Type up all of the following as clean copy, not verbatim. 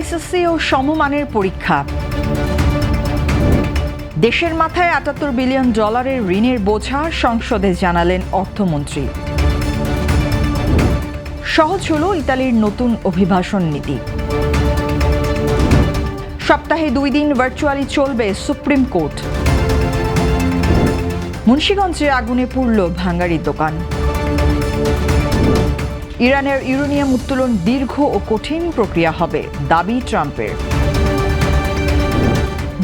SSC ও সমমানের পরীক্ষা। দেশের মাথায় $৭৮ বিলিয়ন ঋণের বোঝা, সংসদে জানালেন অর্থমন্ত্রী। সহজ হলো ইতালির নতুন অভিবাসন নীতি। সপ্তাহে 2 দিন ভার্চুয়ালি চলবে সুপ্রিম কোর্ট। মুন্সিগঞ্জে আগুনে পুড়ল ভাঙাড়ির দোকান। ইরানের ইউরেনিয়াম উত্তোলন দীর্ঘ ও কঠিন প্রক্রিয়া হবে, দাবি ট্রাম্পের।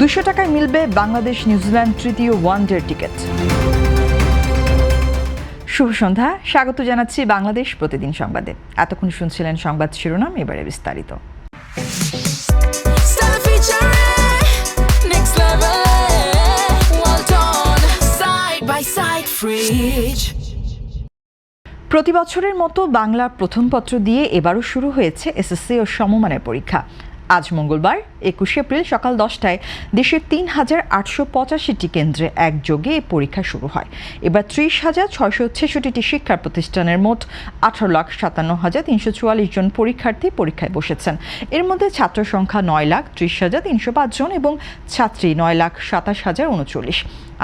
200 টাকায় মিলবে বাংলাদেশ নিউজিল্যান্ড তৃতীয় ওয়ানডের টিকিট। শুভ সন্ধ্যা, স্বাগত জানাচ্ছি বাংলাদেশ প্রতিদিন সংবাদে। এতক্ষণ শুনছিলেন সংবাদ শিরোনাম, এবারে বিস্তারিত। প্রতি বছরের মতো বাংলা প্রথম পত্র দিয়ে এবারও শুরু হয়েছে এসএসসি ও সমমানের পরীক্ষা। আজ মঙ্গলবার 21 এপ্রিল সকাল 10টায় দেশের 3,885টি কেন্দ্রে একযোগে এই পরীক্ষা শুরু হয়। এবার 30,666টি শিক্ষা প্রতিষ্ঠানের মোট 18,57,344 জন পরীক্ষার্থী পরীক্ষায় বসেছেন। এর মধ্যে ছাত্র সংখ্যা 9,30,305 জন এবং ছাত্রী 9,27,039।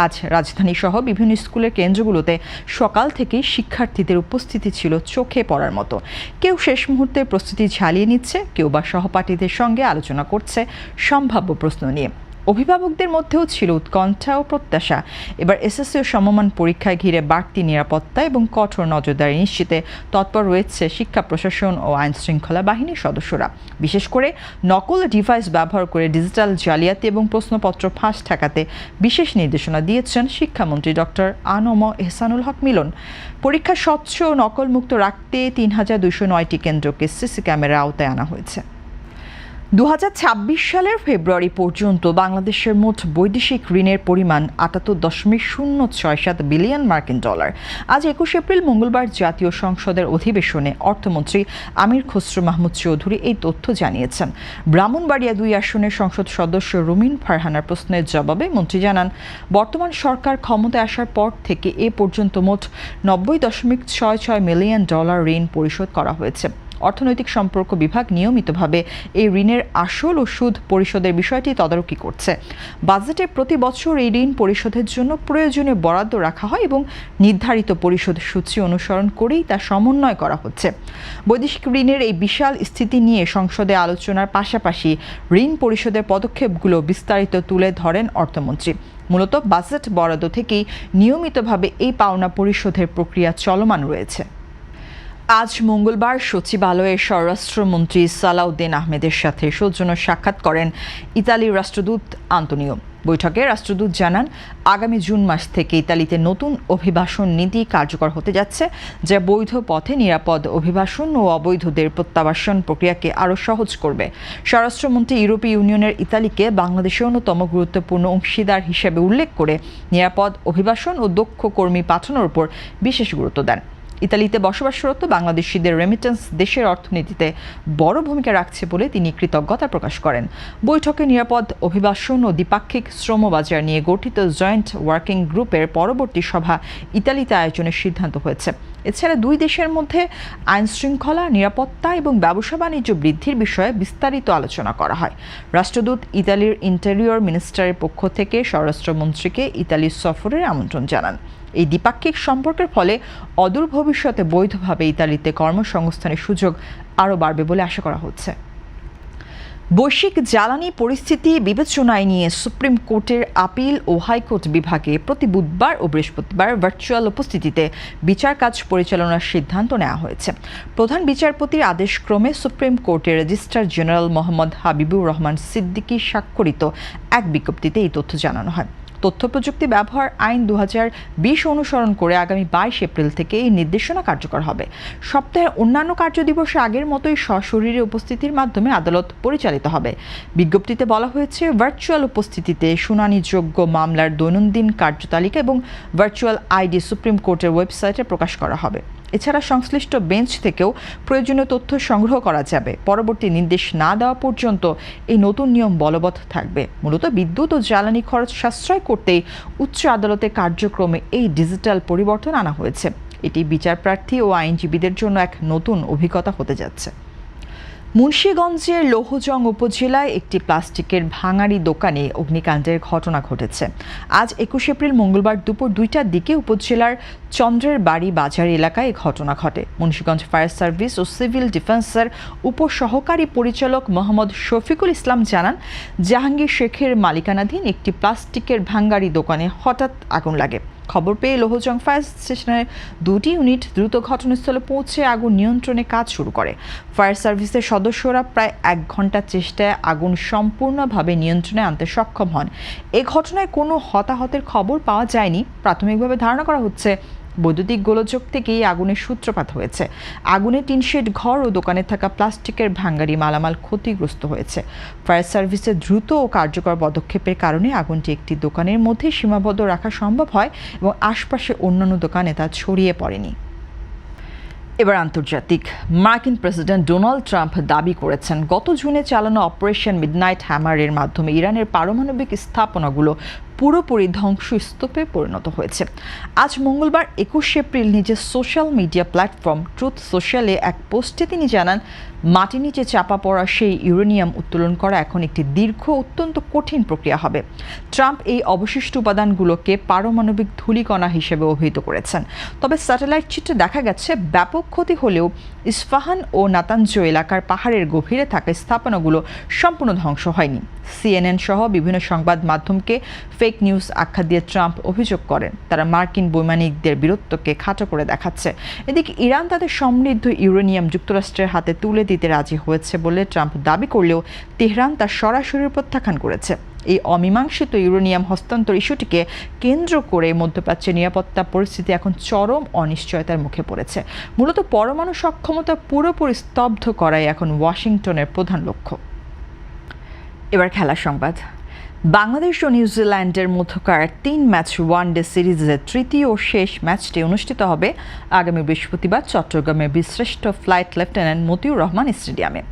আজ রাজধানী সহ বিভিন্ন স্কুলের কেন্দ্রগুলোতে সকাল থেকেই শিক্ষার্থীদের উপস্থিতি ছিল চোখে পড়ার মতো। কেউ শেষ মুহূর্তে প্রস্তুতি ঝালিয়ে নিচ্ছে, কেউ বা সহপাঠীদের সঙ্গে আলোচনা করছে সম্ভাব্য প্রশ্ন নিয়ে। অভিভাবকদের মধ্যেও ছিল উৎকণ্ঠা ও প্রত্যাশা। এবার এসএসসি ও সমমান পরীক্ষায় ঘিরে বাড়তি নিরাপত্তা এবং কঠোর নজরদারি নিশ্চিতে তৎপর রয়েছে শিক্ষা প্রশাসন ও আইন শৃঙ্খলা বাহিনীর সদস্যরা। বিশেষ করে নকল ডিভাইস ব্যবহার করে ডিজিটাল জালিয়াতি এবং প্রশ্নপত্র ফাঁস ঠেকাতে বিশেষ নির্দেশনা দিয়েছেন শিক্ষামন্ত্রী ডক্টর আ.ন.ম এহসানুল হক মিলন। পরীক্ষা স্বচ্ছ ও নকলমুক্ত রাখতে 3,209টি কেন্দ্রকে সিসি ক্যামেরার আওতায় আনা হয়েছে। 2026 সালের ফেব্রুয়ারি পর্যন্ত বাংলাদেশের মোট বৈদেশিক ঋণের পরিমাণ $৭৮.067 বিলিয়ন মার্কিন ডলার। আজ 21 এপ্রিল মঙ্গলবার জাতীয় সংসদের অধিবেশনে অর্থমন্ত্রী আমির খসরু মাহমুদ চৌধুরী এই তথ্য জানিয়েছেন। ব্রাহ্মণবাড়িয়া 2 আসনের সংসদ সদস্য রুমিন ফারহানার প্রশ্নের জবাবে মন্ত্রী জানান, বর্তমান সরকার ক্ষমতায় আসার পর থেকে এ পর্যন্ত মোট $90.66 মিলিয়ন ঋণ পরিশোধ করা হয়েছে। অর্থনৈতিক সম্পর্ক বিভাগ নিয়মিতভাবে এই ঋণের আসল ও সুদ পরিশোধের বিষয়টি তদারকি করছে। বাজেটে প্রতি বছর এই ঋণ পরিশোধের জন্য প্রয়োজনীয় বরাদ্দ রাখা হয় এবং নির্ধারিত পরিশোধ সূচি অনুসরণ করেই তা সমন্বয় করা হচ্ছে। বৈদেশিক ঋণের এই বিশাল স্থিতি নিয়ে সংসদে আলোচনার পাশাপাশি ঋণ পরিশোধের পদক্ষেপগুলো বিস্তারিত তুলে ধরেন অর্থমন্ত্রী। মূলত বাজেট বরাদ্দ থেকেই নিয়মিতভাবে এই পাওনা পরিশোধের প্রক্রিয়া চলমান রয়েছে। আজ মঙ্গলবার সচিবালয়ে স্বরাষ্ট্রমন্ত্রী সালাউদ্দিন আহমেদের সাথে সৌজন্য সাক্ষাৎ করেন ইতালির রাষ্ট্রদূত আন্তোনিও। বৈঠকে রাষ্ট্রদূত জানান, আগামী জুন মাস থেকে ইতালিতে নতুন অভিবাসন নীতি কার্যকর হতে যাচ্ছে, যা বৈধ পথে নিরাপদ অভিবাসন ও অবৈধদের প্রত্যাবাসন প্রক্রিয়াকে আরও সহজ করবে। স্বরাষ্ট্রমন্ত্রী ইউরোপীয় ইউনিয়নের ইতালিকে বাংলাদেশের অন্যতম গুরুত্বপূর্ণ অংশীদার হিসেবে উল্লেখ করে নিরাপদ অভিবাসন ও দক্ষ কর্মী পাঠানোর উপর বিশেষ গুরুত্ব দেন। ইতালিতে বসবাসরত বাংলাদেশিদের রেমিটেন্স দেশের অর্থনীতিতে বড় ভূমিকা রাখছে বলে তিনি কৃতজ্ঞতা প্রকাশ করেন। বৈঠকে নিরাপদ অভিবাসন ও দ্বিপাক্ষিক শ্রম বাজার নিয়ে গঠিত জয়েন্ট ওয়ার্কিং গ্রুপের পরবর্তী সভা ইতালিতে আয়োজনের সিদ্ধান্ত হয়েছে। এছাড়া দুই দেশের মধ্যে আইন শৃঙ্খলা, নিরাপত্তা এবং ব্যবসা বাণিজ্য বৃদ্ধির বিষয়ে বিস্তারিত আলোচনা করা হয়। রাষ্ট্রদূত ইতালির ইন্টেরিয়র মিনিস্টারের পক্ষ থেকে স্বরাষ্ট্রমন্ত্রীকে ইতালির সফরের আমন্ত্রণ জানান। এই দ্বিপাক্ষিক সম্পর্কের ফলে অদূর ভবিষ্যতে বৈধভাবে ইতালিতে কর্মসংস্থানের সুযোগ আরও বাড়বে বলে আশা করা হচ্ছে। বৈশ্বিক জ্বালানি পরিস্থিতি বিবেচনায় নিয়ে সুপ্রিম কোর্টের আপিল ও হাইকোর্ট বিভাগে প্রতি বুধবার ও বৃহস্পতিবার ভার্চুয়াল উপস্থিতিতে বিচার কাজ পরিচালনার সিদ্ধান্ত নেওয়া হয়েছে। প্রধান বিচারপতির আদেশক্রমে সুপ্রিম কোর্টের রেজিস্ট্রার জেনারেল মোহাম্মদ হাবিবুর রহমান সিদ্দিকী স্বাক্ষরিত এক বিজ্ঞপ্তিতে এই তথ্য জানানো হয়। তথ্য প্রযুক্তি ব্যবহার আইন 2020 অনুসরণ করে আগামী 22 এপ্রিল থেকে এই নির্দেশনা কার্যকর হবে। সপ্তাহের অন্যান্য কার্যদিবসে আগের মতোই সশরীরে উপস্থিতির মাধ্যমে আদালত পরিচালিত হবে। বিজ্ঞপ্তিতে বলা হয়েছে, ভার্চুয়াল উপস্থিতিতে শুনানিযোগ্য মামলার দৈনন্দিন কার্যতালিকা এবং ভার্চুয়াল আইডি সুপ্রিম কোর্টের ওয়েবসাইটে প্রকাশ করা হবে। এছাড়া সংশ্লিষ্ট বেঞ্চ থেকেও প্রয়োজনীয় তথ্য সংগ্রহ করা যাবে। পরবর্তী নির্দেশ না দেওয়া পর্যন্ত এই নতুন নিয়ম বলবৎ থাকবে। মূলত বিদ্যুৎ ও জ্বালানি খরচ সাশ্রয় করতেই উচ্চ আদালতের কার্যক্রমে এই ডিজিটাল পরিবর্তন আনা হয়েছে। এটি বিচারপ্রার্থী ও আইনজীবীদের জন্য এক নতুন অভিজ্ঞতা হতে যাচ্ছে। মুন্সিগঞ্জের লৌহজং উপজেলায় একটি প্লাস্টিকের ভাঙাড়ি দোকানে অগ্নিকাণ্ডের ঘটনা ঘটেছে। আজ 21 এপ্রিল মঙ্গলবার দুপুর 2টার দিকে উপজেলার চন্দ্রের বাড়ি বাজার এলাকায় ঘটনা ঘটে। মুন্সিগঞ্জ ফায়ার সার্ভিস ও সিভিল ডিফেন্সের উপসহকারী পরিচালক মোহাম্মদ শফিকুল ইসলাম জানান, জাহাঙ্গীর শেখের মালিকানাধীন একটি প্লাস্টিকের ভাঙাড়ি দোকানে হঠাৎ আগুন লাগে। খবর পেয়ে লৌহজং ফায়ার স্টেশনের 2টি ইউনিট দ্রুত ঘটনাস্থলে পৌঁছে আগুন নিয়ন্ত্রণে কাজ শুরু করে। ফায়ার সার্ভিসের সদস্যরা প্রায় 1 ঘন্টার চেষ্টায় আগুন সম্পূর্ণভাবে নিয়ন্ত্রণে আনতে সক্ষম হন। এ ঘটনায় কোনো হতাহতের খবর পাওয়া যায়নি। প্রাথমিকভাবে ধারণা করা হচ্ছে বৈদ্যুতিক গোলযোগ থেকেই আগুনের সূত্রপাত হয়েছে। আগুনে টিনশেড ঘর ও দোকানে থাকা প্লাস্টিকের ভাঙাড়ি মালামাল ক্ষতিগ্রস্ত হয়েছে। ফায়ার সার্ভিসের দ্রুত ও কার্যকর পদক্ষেপের কারণে আগুনটি একটি দোকানের মধ্যে সীমাবদ্ধ রাখা সম্ভব হয় এবং আশপাশে অন্যান্য দোকানে তা ছড়িয়ে পড়েনি। এবার আন্তর্জাতিক। মার্কিন প্রেসিডেন্ট ডোনাল্ড ট্রাম্প দাবি করেছেন, গত জুনে চালানো অপারেশন মিডনাইট হ্যামারের মাধ্যমে ইরানের পারমাণবিক স্থাপনাগুলো পুরোপুরি ধ্বংসস্তূপে পরিণত হয়েছে। আজ মঙ্গলবার 21 এপ্রিল নিজের সোশ্যাল মিডিয়া প্ল্যাটফর্ম ট্রুথ সোশ্যালে এক পোস্টে তিনি জানান, মাটির নিচে চাপা পড়া সেই ইউরেনিয়াম উত্তোলন করা এখন একটি দীর্ঘ অত্যন্ত কঠিন প্রক্রিয়া হবে। ট্রাম্প এই অবশিষ্ট উপাদানগুলোকে পারমাণবিক ধূলিকণা হিসেবে অভিহিত করেছেন। তবে স্যাটেলাইট চিত্রে দেখা গেছে ব্যাপক ক্ষতি হলেও ইস্পাহান ও নাতাঞ্জ এলাকার পাহাড়ের গভীরে থাকা স্থাপনাগুলো সম্পূর্ণ ধ্বংস হয়নি। CNN সহ বিভিন্ন সংবাদ মাধ্যমকে ফেক নিউজ আখ্যা দিয়ে ট্রাম্প অভিযোগ করেন, তারা মার্কিন বৈমানিকদের বীরত্বকে খাটো করে দেখাচ্ছে। এদিকে ইরান তাদের সমৃদ্ধ ইউরেনিয়াম যুক্তরাষ্ট্রের হাতে তুলে দিতে রাজি হয়েছে বলে ট্রাম্প দাবি করলেও তেহরান তা সরাসরি প্রত্যাখ্যান করেছে। এই অমীমাংসিত ইউরেনিয়াম হস্তান্তর ইস্যুটিকে কেন্দ্র করে মধ্যপ্রাচ্যের নিরাপত্তা পরিস্থিতি এখন চরম অনিশ্চয়তার মুখে পড়েছে। মূলত পরমাণু সক্ষমতা পুরোপুরি স্তব্ধ করাই এখন ওয়াশিংটনের প্রধান লক্ষ্য। এবার খেলার সংবাদ। বাংলাদেশ ও নিউজিল্যান্ডের মধ্যকার 3 ম্যাচ ওয়ানডে সিরিজের তৃতীয় ও শেষ ম্যাচটি অনুষ্ঠিত হবে আগামী বৃহস্পতিবার চট্টগ্রামের বীরশ্রেষ্ঠ ফ্লাইট লেফটেন্যান্ট মতিউর রহমান স্টেডিয়ামে।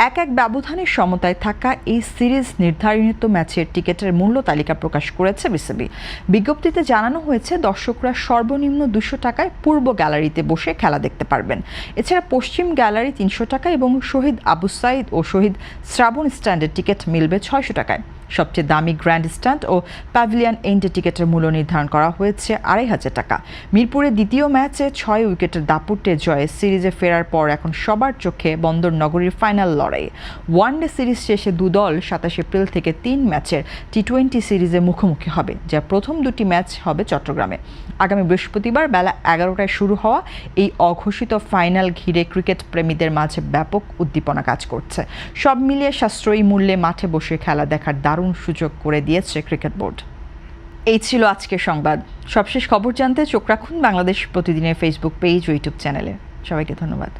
1-1 ব্যবধানের সমতায় থাকা এই সিরিজ নির্ধারিত ম্যাচের টিকিটের মূল্য তালিকা প্রকাশ করেছে বিসিবি। বিজ্ঞপ্তিতে জানানো হয়েছে, দর্শকরা সর্বনিম্ন 200 টাকায় পূর্ব গ্যালারিতে বসে খেলা দেখতে পারবেন। এছাড়া পশ্চিম গ্যালারি 300 টাকা এবং শহীদ আবু সাইদ ও শহীদ শ্রাবণ স্ট্যান্ডের টিকিট মিলবে 600 টাকায়। সবচেয়ে দামি গ্র্যান্ড স্ট্যান্ড ও প্যাভিলিয়ন এন্ডে টিকিটের মূল্য নির্ধারণ করা হয়েছে 2500 টাকা। মিরপুরে দ্বিতীয় ম্যাচে 6 উইকেটের দাপুটে জয়ে সিরিজে ফেরার পর এখন সবার চোখে বন্দর নগরীর ফাইনাল লড়াই। ওয়ানডে সিরিজ শেষে 2 দল 27 এপ্রিল থেকে 3 ম্যাচের টি20 সিরিজে মুখোমুখি হবে, যার প্রথম 2টি ম্যাচ হবে চট্টগ্রামে। আগামী বৃহস্পতিবার বেলা 11টায় শুরু হওয়া এই অঘোষিত ফাইনাল ঘিরে ক্রিকেট প্রেমীদের মাঝে ব্যাপক উদ্দীপনা কাজ করছে। সব মিলিয়ে সাশ্রয়ী মূল্যে মাঠে বসে খেলা দেখার দারুণ সুযোগ করে দিয়েছে ক্রিকেট বোর্ড। এই ছিল আজকের সংবাদ। সবশেষ খবর জানতে চোখ রাখুন বাংলাদেশ প্রতিদিনের ফেসবুক পেজ ও ইউটিউব চ্যানেলে। সবাইকে ধন্যবাদ।